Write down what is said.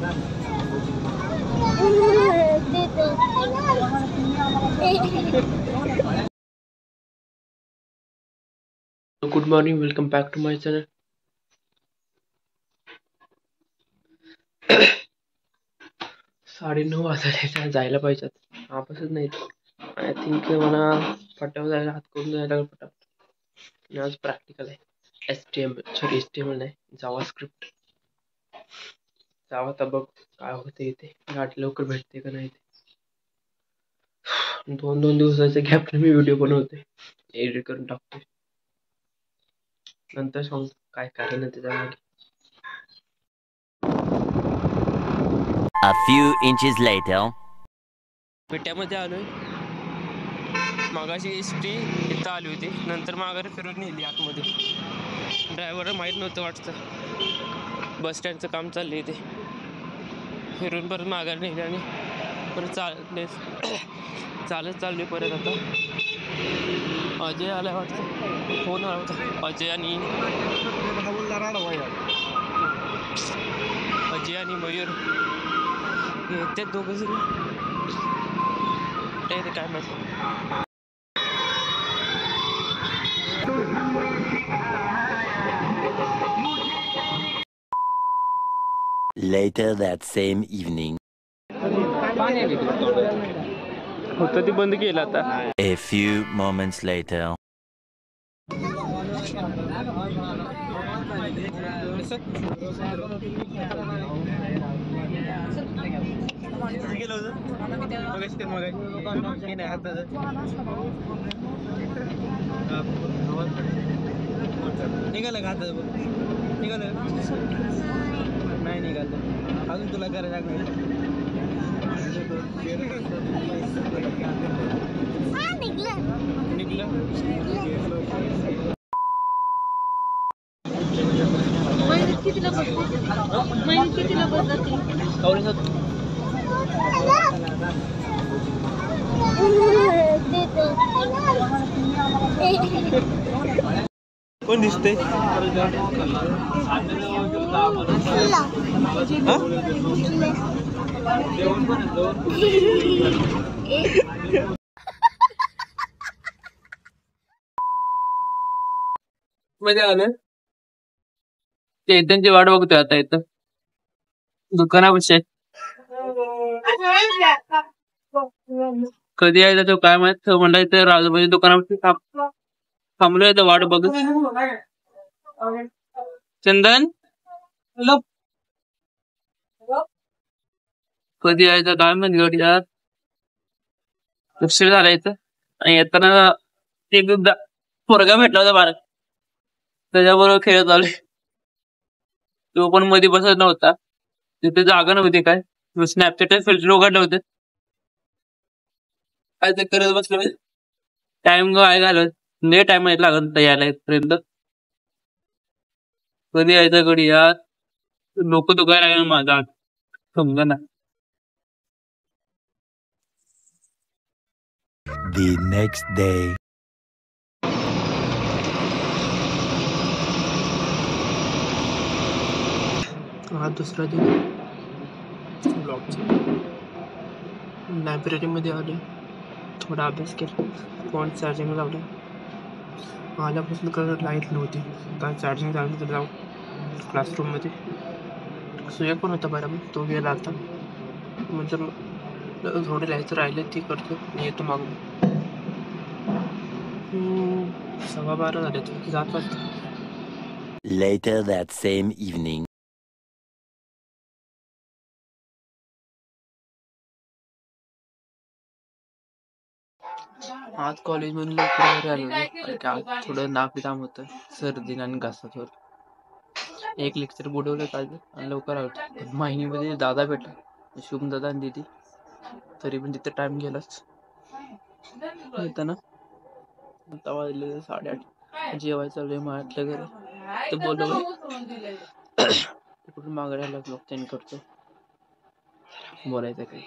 Good morning, welcome back to my channel. 9:30 वाजता जायला पाहिजे. आपसच नाही. आय थिंक मला फटाफट जायला हात करून जायला लागेल फटाफट. आज प्रॅक्टिकल आहे. HTML नाही, जावा स्क्रिप्ट. जावा तर बघ काय होते इथे. गाठी लवकर भेटते का नाही. 2 दिवसाच्या गॅपने मी व्हिडिओ बनवते, एडिट करून टाकते. नंतर सांग काय कारण आहे त्याच्या मागे. A few inches later. पेट्यामध्ये आलोय. मागाशी एसटी इथं आली होती, नंतर माघारी फिरून नेली आतमध्ये. ड्रायव्हरला माहीत नव्हतं वाटतं बस स्टँडचं काम चाललं इथे. फिरून परत माघारी नेली आणि परत चालत चालली परत. आता अजय आलाय वाटतं, फोन आला होता. अजय आणि मयूर येतात दोघं जण. काय माहिती. Later that same evening. होतं ते बंद केलं आता. A few moments later. निघालं का निघालं नाही निघालं अजून तुला करायला कोण दिसते. मध्ये आलं ते त्यांची वाट बघतोय आता. इथं दुकानापाशी कधी यायचा तो काय माहित. म्हणला इथे राजूबाई दुकानापाशी थांबलोय तर वाट बघत. चंदन कधी यायचं काय माहित. गडी यार उशीर झाला इथं. आणि येताना एक पोरगा भेटला होता बारा, त्याच्याबरोबर खेळत आलोय. तो पण मध्ये बसत नव्हता, तिथे जागा नव्हती. काय स्नॅपचॅट फिल्टर उघडलं होतं, काय ते करत बसलो. टाइम काय घालत नाही. टाइम लागत यायला इथपर्यंत. कधी यायचं गडी यार. लोक तो काय लागेल माझा समजा ना. The next day. हा दुसरा दिवस ब्लॉगचा. लायब्ररीमध्ये आले, थोडा अभ्यास केला, फोन चार्जिंग लावला. आल्यापासून करत लाईट नव्हती, तर चार्जिंग लावली तर जाऊ क्लासरूममध्ये. सूर्य पण होता बरोबर, तो गेला आता. म्हणजे थोडे लिहायचं राहिले ती करतो आणि येतो मागून. 12:15 झाले जात वाजता. Later that same evening. आज कॉलेज मधून लवकर आलो. थोडं नाक जाम होतं, सर्दी आणि घासात. एक लेक्चर बुडवलं काढलं आणि लवकर आलो. महिन्यामध्ये दादा भेटला, शुभम दादा आणि दिदी. तरी पण तिथे टाइम गेलाच. येताना आता वाजले 8:30. जेवायचं चालू आहे म्हटलं घरी तर बोलवलं. तिकडून मागे लागलो त्यांनी करतो बोलायचं काही.